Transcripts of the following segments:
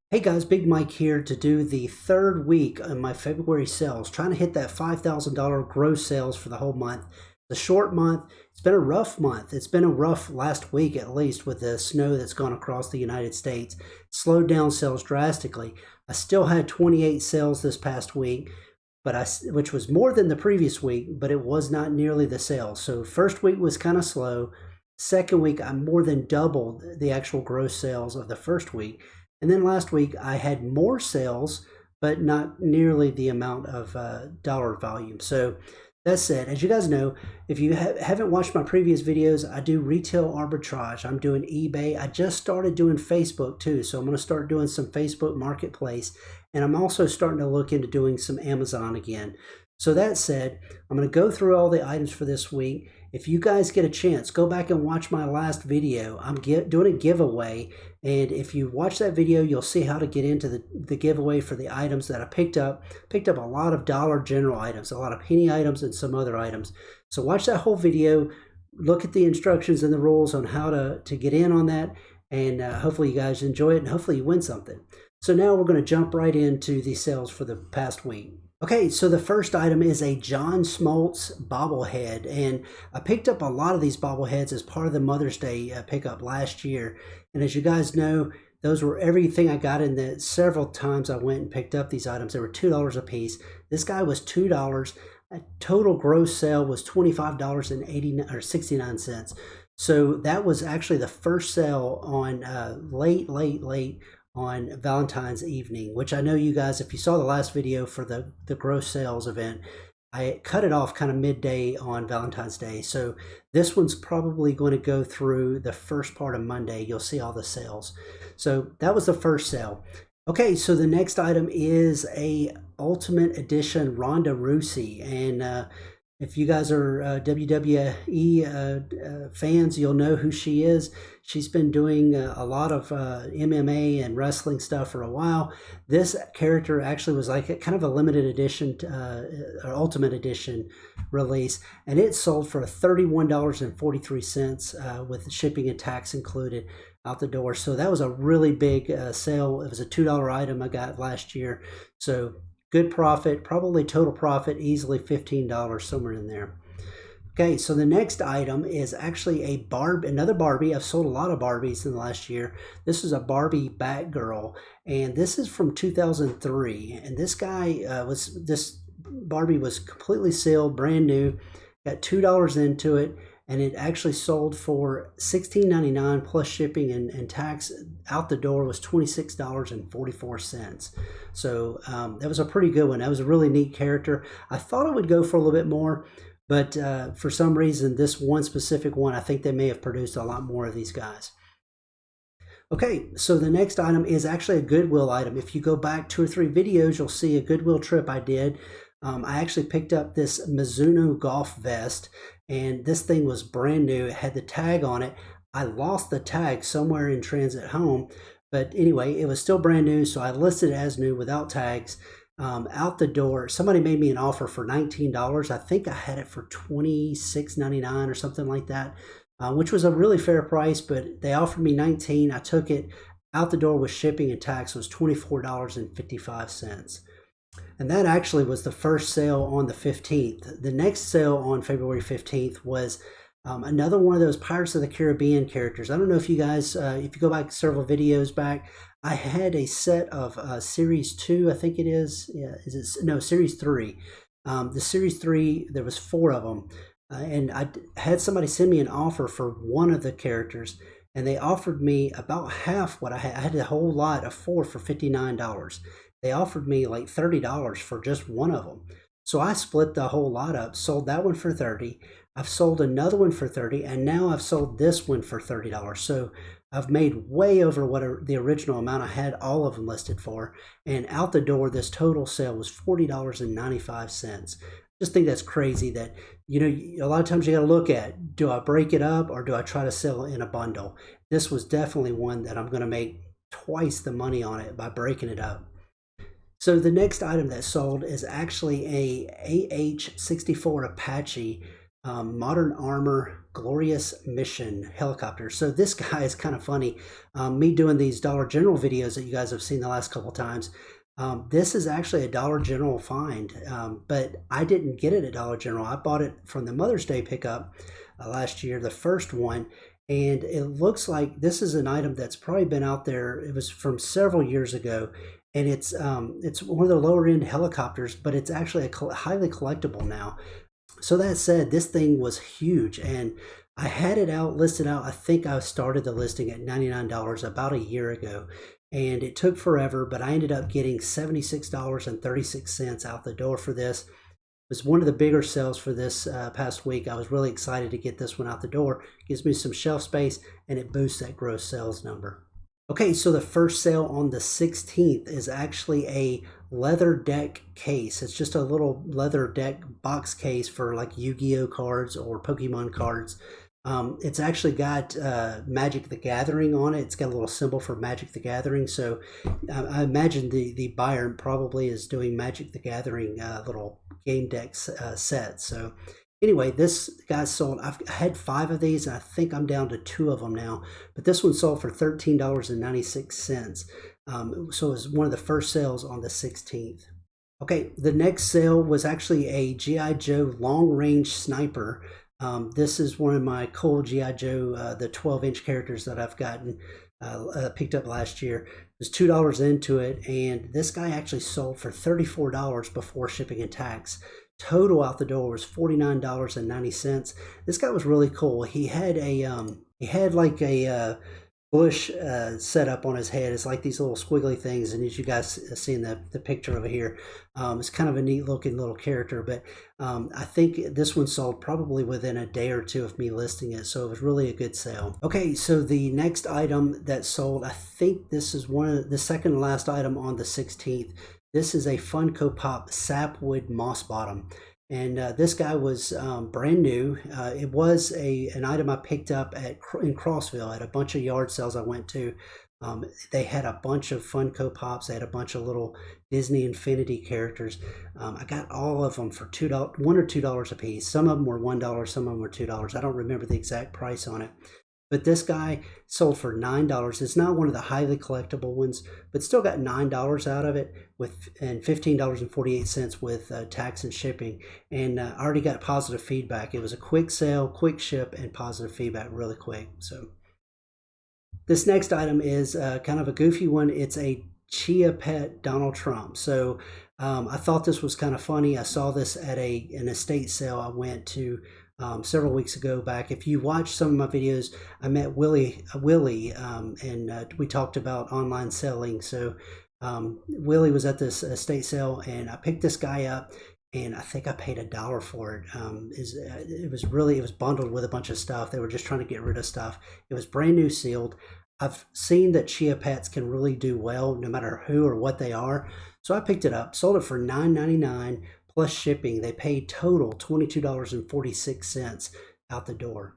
Hey guys, Big Mike here to do the third week of my February sales, trying to hit that $5,000 gross sales for the whole month. It's a short month. It's been a rough month. It's been a rough last week at least with the snow that's gone across the United States. It slowed down sales drastically. I still had 28 sales this past week, which was more than the previous week, but it was not nearly the sales. So first week was kind of slow. Second week, I more than doubled the actual gross sales of the first week. And then last week, I had more sales, but not nearly the amount of dollar volume. So that said, as you guys know, if you haven't watched my previous videos, I do retail arbitrage. I'm doing eBay. I just started doing Facebook too. So I'm going to start doing some Facebook Marketplace. And I'm also starting to look into doing some Amazon again. So that said, I'm going to go through all the items for this week. If you guys get a chance, go back and watch my last video. I'm doing a giveaway, and if you watch that video, you'll see how to get into the giveaway for the items that I picked up. Picked up a lot of Dollar General items, a lot of penny items, and some other items. So watch that whole video, look at the instructions and the rules on how to get in on that, and hopefully you guys enjoy it, and hopefully you win something. So now we're going to jump right into the sales for the past week. Okay, so the first item is a John Smoltz bobblehead, and I picked up a lot of these bobbleheads as part of the Mother's Day pickup last year. And as you guys know, those were everything I got in that. Several times I went and picked up these items. They were $2 a piece. This guy was $2. A total gross sale was $25.69. So that was actually the first sale on late on Valentine's evening, which I know you guys, if you saw the last video for the gross sales event, I cut it off kind of midday on Valentine's Day. So this one's probably going to go through the first part of Monday. You'll see all the sales. So that was the first sale. Okay, so the next item is a Ultimate Edition Ronda Rousey. And if you guys are WWE fans, you'll know who she is. She's been doing a lot of MMA and wrestling stuff for a while. This character actually was like kind of a limited edition, or Ultimate Edition release, and it sold for $31.43 with shipping and tax included out the door. So that was a really big sale. It was a $2 item I got last year. So good profit, probably total profit, easily $15, somewhere in there. Okay, so the next item is actually another Barbie. I've sold a lot of Barbies in the last year. This is a Barbie Bat Girl, and this is from 2003. And this Barbie was completely sealed, brand new. Got $2 into it, and it actually sold for $16.99 plus shipping and tax. Out the door was $26.44. So that was a pretty good one. That was a really neat character. I thought it would go for a little bit more, but for some reason, this one specific one, I think they may have produced a lot more of these guys. Okay, so the next item is actually a Goodwill item. If you go back 2 or 3 videos, you'll see a Goodwill trip I did. I actually picked up this Mizuno golf vest, and this thing was brand new. It had the tag on it. I lost the tag somewhere in transit home, but anyway, it was still brand new, so I listed it as new without tags. Out the door, somebody made me an offer for $19. I think I had it for $26.99 or something like that, which was a really fair price, but they offered me $19. I took it. Out the door with shipping and tax was $24.55. And that actually was the first sale on the 15th. The next sale on February 15th was another one of those Pirates of the Caribbean characters. I don't know if you guys, if you go back several videos back, I had a set of Series 2, I think it is. Yeah, no, Series 3. The Series 3, there was 4 of them. And I had somebody send me an offer for one of the characters, and they offered me about half what I had. I had a whole lot of 4 for $59. They offered me like $30 for just one of them. So I split the whole lot up, sold that one for $30. I've sold another one for $30, and now I've sold this one for $30. So I've made way over what the original amount I had all of them listed for. And out the door, this total sale was $40.95. Just think that's crazy that, you know, a lot of times you got to look at, do I break it up or do I try to sell it in a bundle? This was definitely one that I'm going to make twice the money on it by breaking it up. So the next item that sold is actually a AH64 Apache. Modern Armor Glorious Mission helicopter. So this guy is kind of funny. Me doing these Dollar General videos that you guys have seen the last couple times. This is actually a Dollar General find, but I didn't get it at Dollar General. I bought it from the Mother's Day pickup last year, the first one. And it looks like this is an item that's probably been out there. It was from several years ago, and it's one of the lower end helicopters, but it's actually a highly collectible now. So that said, this thing was huge, and I had it listed out. I think I started the listing at $99 about a year ago, and it took forever, but I ended up getting $76.36 out the door for this. It was one of the bigger sales for this past week. I was really excited to get this one out the door. It gives me some shelf space, and it boosts that gross sales number. Okay, so the first sale on the 16th is actually a leather deck case. It's just a little leather deck box case for like YuGiOh cards or Pokemon cards. It's actually got Magic the Gathering on it. It's got a little symbol for Magic the Gathering. So I imagine the buyer probably is doing Magic the Gathering little game deck set. So anyway, this guy sold, I've had 5 of these, and I think I'm down to 2 of them now. But this one sold for $13.96. So it was one of the first sales on the 16th. Okay, the next sale was actually a G.I. Joe long-range sniper. This is one of my cool G.I. Joe, the 12-inch characters that I've gotten picked up last year. There's $2 into it, and this guy actually sold for $34 before shipping and tax. Total out the door was $49.90. This guy was really cool. He had like a bush set up on his head. It's like these little squiggly things, and as you guys see in the picture over here, it's kind of a neat looking little character. But I think this one sold probably within a day or two of me listing it, so it was really a good sale. Okay, so the next item that sold, I think this is the second to last item on the 16th. This is a Funko Pop Sapwood Moss Bottom. And this guy was brand new. It was an item I picked up in Crossville at a bunch of yard sales I went to. They had a bunch of Funko Pops. They had a bunch of little Disney Infinity characters. I got all of them for $1 or $2 a piece. Some of them were $1, some of them were $2. I don't remember the exact price on it. But this guy sold for $9. It's not one of the highly collectible ones, but still got $9 out of it and $15.48 with tax and shipping. And I already got positive feedback. It was a quick sale, quick ship, and positive feedback really quick. So this next item is kind of a goofy one. It's a Chia Pet Donald Trump. So I thought this was kind of funny. I saw this at an estate sale I went to several weeks ago back. If you watch some of my videos, I met Willie, and we talked about online selling. So Willie was at this estate sale, and I picked this guy up, and I think I paid $1 for it. It was bundled with a bunch of stuff. They were just trying to get rid of stuff. It was brand new, sealed. I've seen that Chia Pets can really do well no matter who or what they are. So I picked it up, sold it for $9.99 plus shipping. They paid total $22.46 out the door.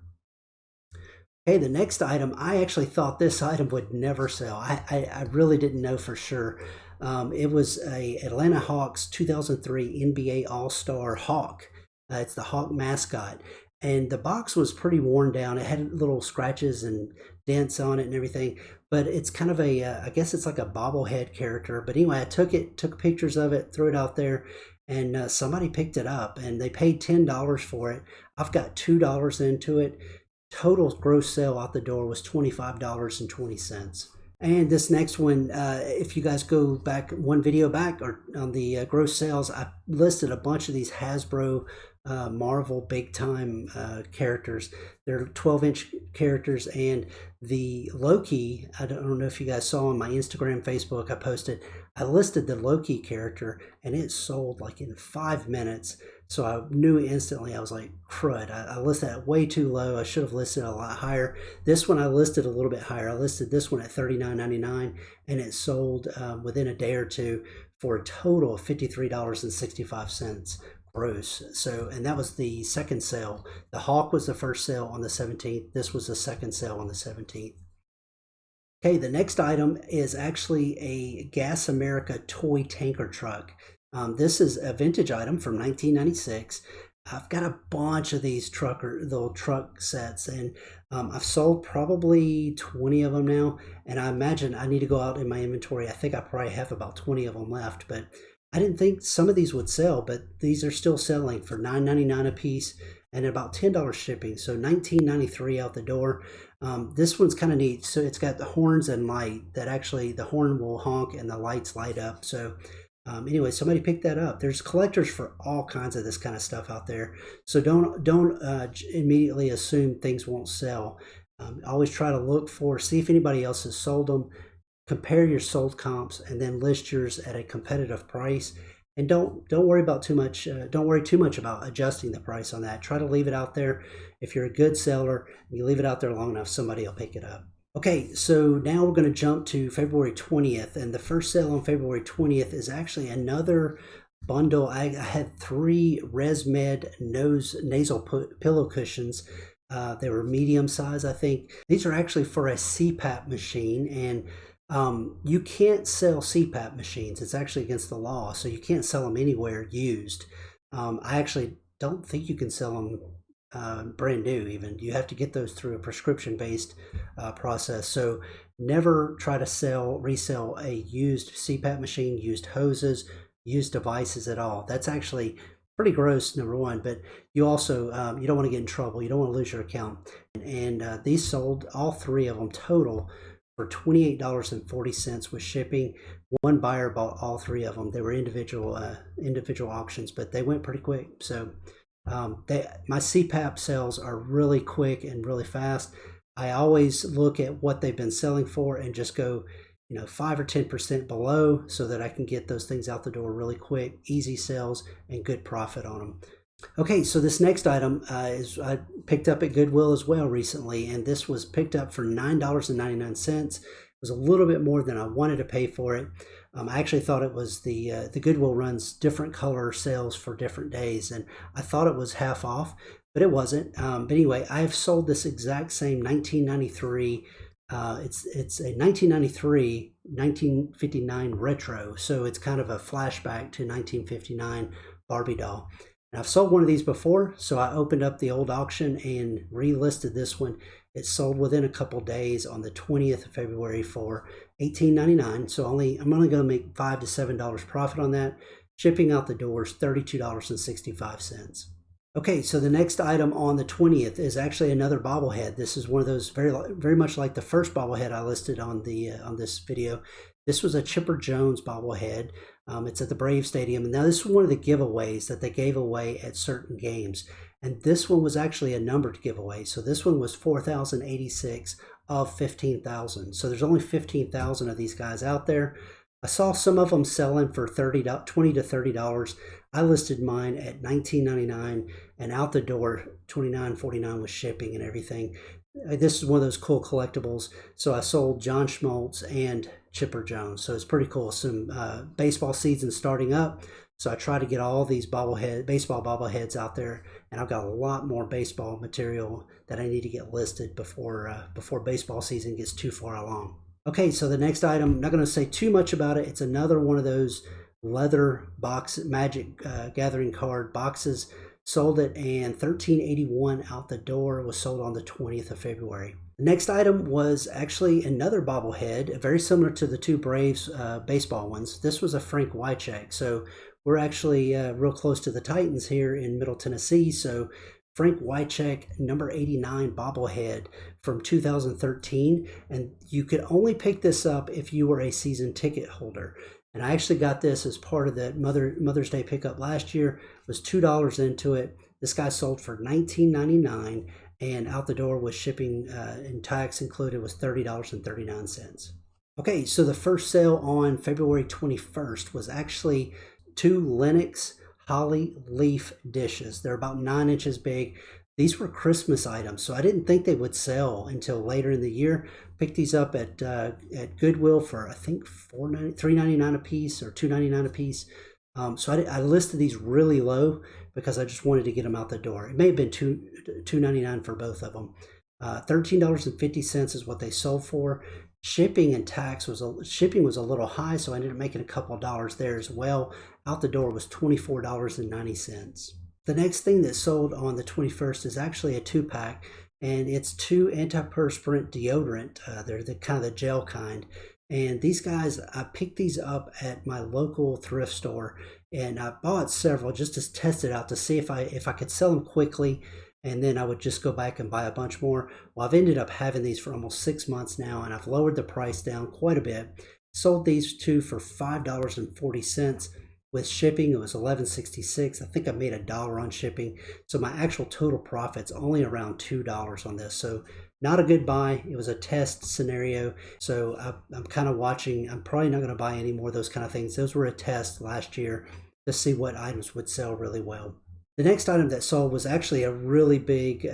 Okay, the next item, I actually thought this item would never sell. I really didn't know for sure. It was a Atlanta Hawks 2003 NBA All-Star Hawk. It's the Hawk mascot. And the box was pretty worn down. It had little scratches and dents on it and everything. But it's kind of I guess it's like a bobblehead character. But anyway, I took pictures of it, threw it out there, and somebody picked it up, and they paid $10 for it. I've got $2 into it. Total gross sale out the door was $25.20. And this next one, if you guys go back one video back or on the gross sales, I listed a bunch of these Hasbro Marvel big time characters. They're 12-inch characters, and the Loki, I don't know if you guys saw on my Instagram, Facebook, I listed the Loki character, and it sold like in 5 minutes. So I knew instantly. I was like, crud, I listed that way too low. I should have listed a lot higher. This one I listed a little bit higher. I listed this one at $39.99, and it sold within a day or two for a total of $53.65 gross. So, and that was the second sale. The Hawk was the first sale on the 17th. This was the second sale on the 17th. Okay, the next item is actually a Gas America toy tanker truck. This is a vintage item from 1996. I've got a bunch of these little truck sets, and I've sold probably 20 of them now. And I imagine I need to go out in my inventory. I think I probably have about 20 of them left, but I didn't think some of these would sell, but these are still selling for $9.99 a piece and about $10 shipping. So $19.93 out the door. This one's kind of neat. So it's got the horns and light that actually the horn will honk and the lights light up. So anyway, somebody picked that up. There's collectors for all kinds of this kind of stuff out there. So don't immediately assume things won't sell. Always try to see if anybody else has sold them. Compare your sold comps and then list yours at a competitive price. And don't worry about too much. Don't worry too much about adjusting the price on that. Try to leave it out there. If you're a good seller, and you leave it out there long enough, somebody will pick it up. Okay, so now we're going to jump to February 20th, and the first sale on February 20th is actually another bundle. I had 3 ResMed nasal pillow cushions. They were medium size, I think. These are actually for a CPAP machine, and you can't sell CPAP machines. It's actually against the law, so you can't sell them anywhere used. I actually don't think you can sell them brand new. Even you have to get those through a prescription based process. So never try to resell a used CPAP machine, used hoses, used devices at all. That's actually pretty gross, number one, but you also you don't want to get in trouble. You don't want to lose your account. And these sold, all 3 of them total, for $28.40 with shipping. One buyer bought all 3 of them. They were individual auctions, but they went pretty quick. So my CPAP sales are really quick and really fast. I always look at what they've been selling for and just go 5 or 10% below so that I can get those things out the door really quick, easy sales, and good profit on them. Okay, so this next item I picked up at Goodwill as well recently, and this was picked up for $9.99. It was a little bit more than I wanted to pay for it. I actually thought it was the Goodwill runs different color sales for different days, and I thought it was half off, but it wasn't. But anyway, I have sold this exact same 1993. It's a 1993, 1959 retro, so it's kind of a flashback to 1959 Barbie doll. And I've sold one of these before, so I opened up the old auction and relisted this one. It sold within a couple days on the 20th of February for $18.99. So I'm only going to make $5 to $7 profit on that. Shipping out the door is $32.65. Okay, so the next item on the 20th is actually another bobblehead. This is one of those very much like the first bobblehead I listed on this video. This was a Chipper Jones bobblehead. It's at the Brave Stadium. And now this is one of the giveaways that they gave away at certain games. And this one was actually a numbered giveaway. So this one was 4,086 of 15,000. So there's only 15,000 of these guys out there. I saw some of them selling for $20 to $30. I listed mine at $19.99 and out the door $29.49 with shipping and everything. This is one of those cool collectibles. So I sold John Smoltz and Chipper Jones. So it's pretty cool. Some baseball season starting up. So I try to get all these baseball bobbleheads out there, and I've got a lot more baseball material that I need to get listed before baseball season gets too far along. Okay, so the next item, I'm not going to say too much about it. It's another one of those leather Magic Gathering card boxes. Sold it, and $13.81 out the door. Was sold on the 20th of February. The next item was actually another bobblehead, very similar to the 2 Braves baseball ones. This was a Frank Wycheck. So we're actually real close to the Titans here in Middle Tennessee. So Frank Wycheck number 89 bobblehead from 2013, and you could only pick this up if you were a season ticket holder. And I actually got this as part of the Mother's Day pickup last year. It was $2 into it. This guy sold for $19.99, and out the door with shipping and tax included was $30.39. Okay, so the first sale on February 21st was actually 2 Lennox Holly Leaf dishes. They're about 9 inches big. These were Christmas items, so I didn't think they would sell until later in the year. Picked these up at Goodwill for I think $3.99 a piece or $2.99 a piece. So I listed these really low because I just wanted to get them out the door. It may have been $2.99 for both of them. $13.50 is what they sold for. Shipping and tax was a little high, so I ended up making a couple of dollars there as well. Out the door was $24.90. The next thing that sold on the 21st is actually a 2-pack, and it's 2 antiperspirant deodorant. They're the kind of the gel kind. And these guys, I picked these up at my local thrift store, and I bought several just to test it out to see if I could sell them quickly, and then I would just go back and buy a bunch more. Well, I've ended up having these for almost 6 months now, and I've lowered the price down quite a bit. Sold these two for $5.40. With shipping, it was $11.66. I think I made $1 on shipping. So my actual total profit's only around $2 on this. So not a good buy. It was a test scenario. So I'm kind of watching. I'm probably not going to buy any more of those kind of things. Those were a test last year to see what items would sell really well. The next item that sold was actually a really big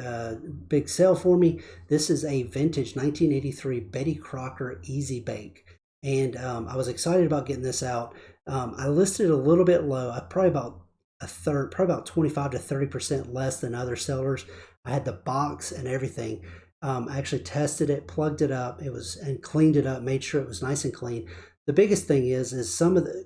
sale for me. This is a vintage 1983 Betty Crocker Easy Bake. And I was excited about getting this out. I listed a little bit low, probably about a third, probably about 25 to 30% less than other sellers. I had the box and everything. I actually tested it, plugged it up, and cleaned it up, made sure it was nice and clean. The biggest thing is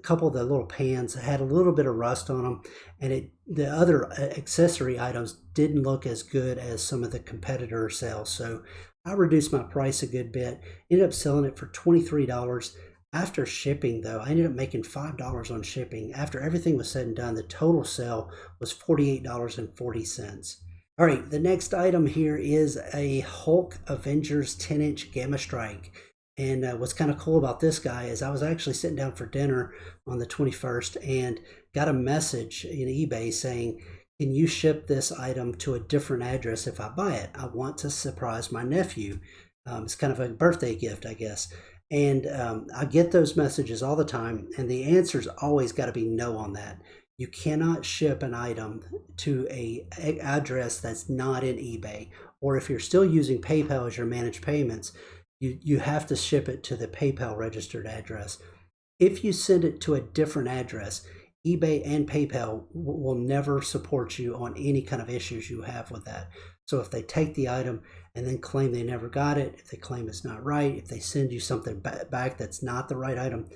couple of the little pans had a little bit of rust on them, and the other accessory items didn't look as good as some of the competitor sales. So I reduced my price a good bit, ended up selling it for $23. After shipping, though, I ended up making $5 on shipping. After everything was said and done, the total sale was $48.40. All right, the next item here is a Hulk Avengers 10-inch Gamma Strike. And what's kind of cool about this guy is I was actually sitting down for dinner on the 21st and got a message in eBay saying, can you ship this item to a different address if I buy it? I want to surprise my nephew. It's kind of a birthday gift, I guess. And I get those messages all the time, and the answer's always got to be no on that. You cannot ship an item to a address that's not in eBay, or if you're still using PayPal as your managed payments, you have to ship it to the PayPal registered address. If you send it to a different address, eBay and PayPal will never support you on any kind of issues you have with that. So if they take the item and then claim they never got it, if they claim it's not right, if they send you something back that's not the right item,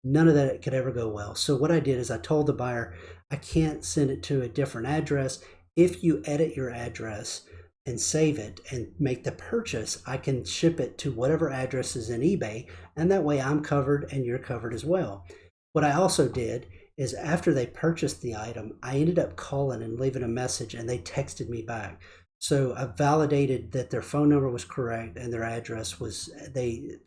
none of that could ever go well. So what I did is I told the buyer, I can't send it to a different address. If you edit your address and save it and make the purchase, I can ship it to whatever address is in eBay, and that way I'm covered and you're covered as well. What I also did is after they purchased the item, I ended up calling and leaving a message, and they texted me back. So I validated that their phone number was correct and their address was, they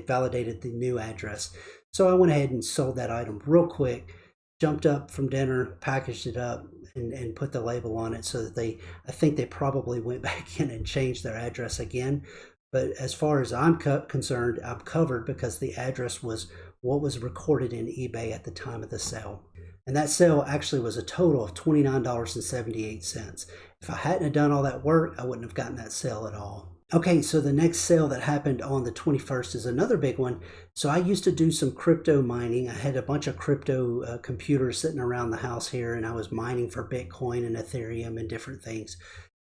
validated the new address. So I went ahead and sold that item real quick, jumped up from dinner, packaged it up, and put the label on it so that I think they probably went back in and changed their address again. But as far as I'm concerned, I'm covered because the address was what was recorded in eBay at the time of the sale. And that sale actually was a total of $29.78. If I hadn't have done all that work, I wouldn't have gotten that sale at all. Okay, so the next sale that happened on the 21st is another big one. So I used to do some crypto mining. I had a bunch of crypto computers sitting around the house here, and I was mining for Bitcoin and Ethereum and different things.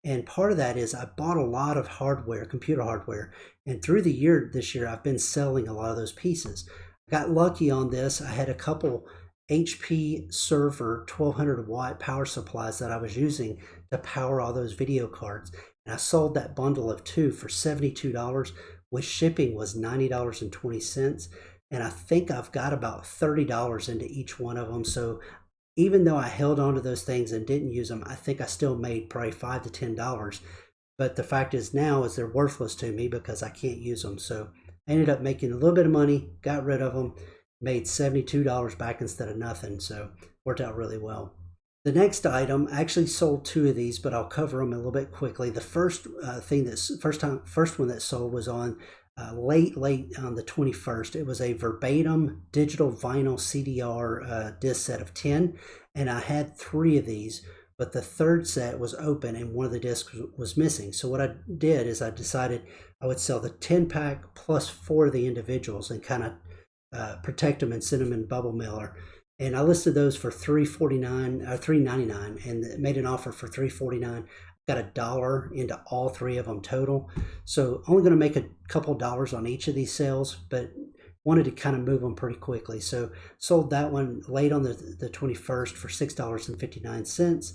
And part of that is I bought a lot of hardware, computer hardware, and through the year this year, I've been selling a lot of those pieces. I got lucky on this. I had a couple HP server 1200 watt power supplies that I was using to power all those video cards. And I sold that bundle of 2 for $72, with shipping was $90.20. And I think I've got about $30 into each one of them. So even though I held on to those things and didn't use them, I think I still made probably $5 to $10. But the fact is now is they're worthless to me because I can't use them. So I ended up making a little bit of money, got rid of them, made $72 back instead of nothing. So worked out really well. The next item, I actually sold 2 of these, but I'll cover them a little bit quickly. The first first one that sold was on late on the 21st. It was a verbatim digital vinyl CDR disc set of 10, and I had 3 of these, but the third set was open and one of the discs was missing. So what I did is I decided I would sell the 10-pack plus 4 of the individuals and kind of protect them and send them in bubble mailer. And I listed those for $3.49 or $3.99 and made an offer for $3.49. Got $1 into all 3 of them total. So only going to make a couple dollars on each of these sales, but wanted to kind of move them pretty quickly. So sold that one late on the 21st for $6.59.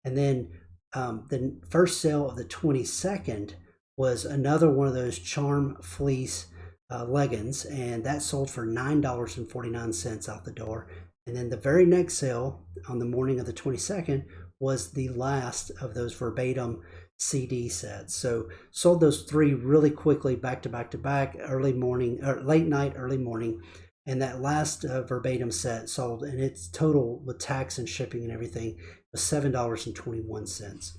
And then the first sale of the 22nd was another one of those charm fleece leggings, and that sold for $9.49 out the door. And then the very next sale on the morning of the 22nd was the last of those verbatim CD sets. So sold those three really quickly, back to back to back, early morning or late night, early morning. And that last verbatim set sold, and its total with tax and shipping and everything was $7.21.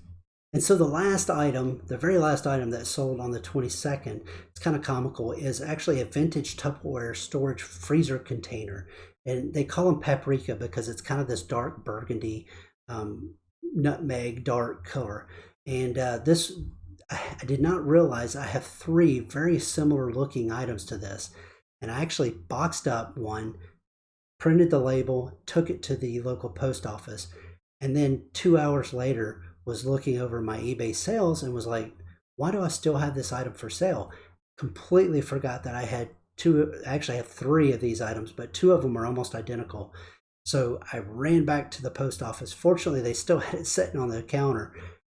And so the last item, the very last item that sold on the 22nd, it's kind of comical, is actually a vintage Tupperware storage freezer container. And they call them paprika because it's kind of this dark burgundy, nutmeg dark color. And this, I did not realize I have three very similar looking items to this. And I actually boxed up one, printed the label, took it to the local post office, and then 2 hours later was looking over my eBay sales and was like, why do I still have this item for sale? Completely forgot that I had actually have three of these items, but two of them are almost identical. So I ran back to the post office. Fortunately, they still had it sitting on the counter.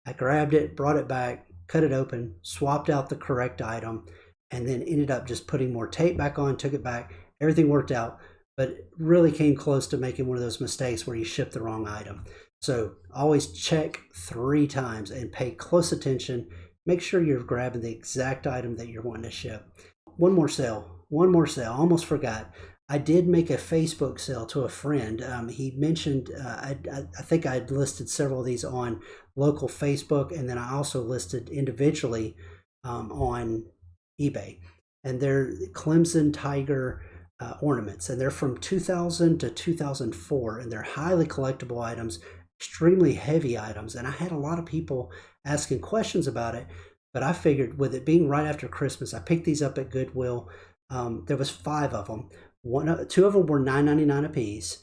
I grabbed it, brought it back, cut it open, swapped out the correct item, and then ended up just putting more tape back on, took it back. Everything worked out, but really came close to making one of those mistakes where you ship the wrong item. So always check 3 times and pay close attention. Make sure you're grabbing the exact item that you're wanting to ship. One more sale, almost forgot. I did make a Facebook sale to a friend. He mentioned, I think I had listed several of these on local Facebook, and then I also listed individually on eBay. And they're Clemson Tiger ornaments, and they're from 2000 to 2004, and they're highly collectible items, extremely heavy items. And I had a lot of people asking questions about it, but I figured with it being right after Christmas, I picked these up at Goodwill. There was 5 of them. Two of them were $9.99 a piece,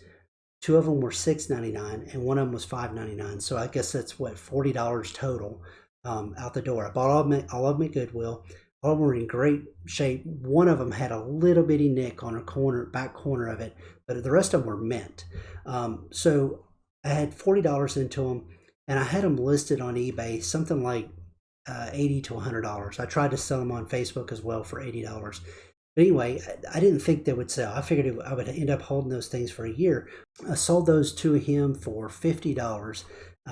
2 of them were $6.99, and 1 of them was $5.99. So I guess that's what, $40 total out the door. I bought all of them at Goodwill. All of them were in great shape. One of them had a little bitty nick on a back corner of it, but the rest of them were mint. So I had $40 into them, and I had them listed on eBay, something like $80 to $100. I tried to sell them on Facebook as well for $80. But anyway, I didn't think they would sell. I figured I would end up holding those things for a year. I sold those to him for $50.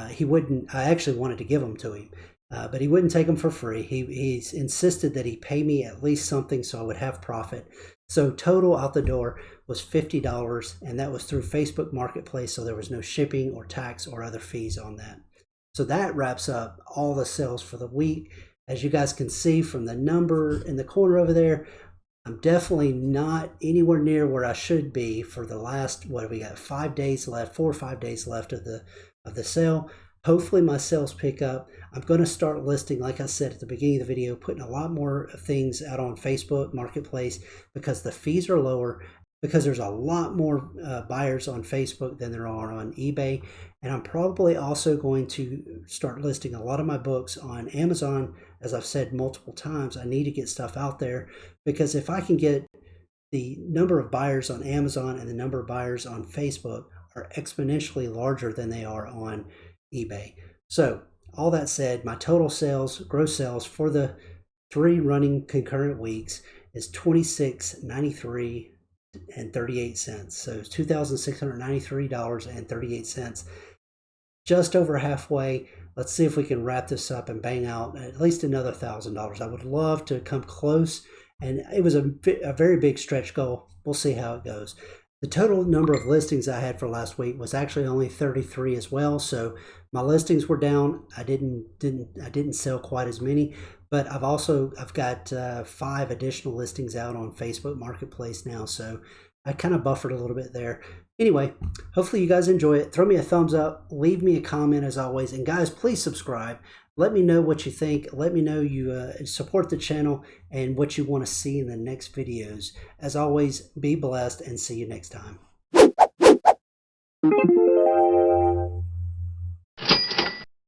He wouldn't. I actually wanted to give them to him, but he wouldn't take them for free. He insisted that he pay me at least something so I would have profit. So total out the door was $50, and that was through Facebook Marketplace, so there was no shipping or tax or other fees on that. So that wraps up all the sales for the week. As you guys can see from the number in the corner over there, I'm definitely not anywhere near where I should be for the last, what we got, 5 days left, 4 or 5 days left of the sale. Hopefully my sales pick up. I'm going to start listing, like I said at the beginning of the video, putting a lot more things out on Facebook Marketplace because the fees are lower, because there's a lot more buyers on Facebook than there are on eBay. And I'm probably also going to start listing a lot of my books on Amazon. As I've said multiple times, I need to get stuff out there, because if I can get the number of buyers on Amazon and the number of buyers on Facebook are exponentially larger than they are on eBay. So all that said, my total sales, gross sales for the 3 running concurrent weeks is $26.93 and 38 cents. So it's $2,693.38. Just over halfway. Let's see if we can wrap this up and bang out at least another $1,000. I would love to come close, and it was a very big stretch goal. We'll see how it goes. The total number of listings I had for last week was actually only 33 as well. So my listings were down. I didn't sell quite as many, but I've got 5 additional listings out on Facebook Marketplace now. So I kind of buffered a little bit there. Anyway, hopefully you guys enjoy it. Throw me a thumbs up, leave me a comment as always, and guys, please subscribe. Let me know what you think. Let me know you support the channel and what you want to see in the next videos. As always, be blessed and see you next time.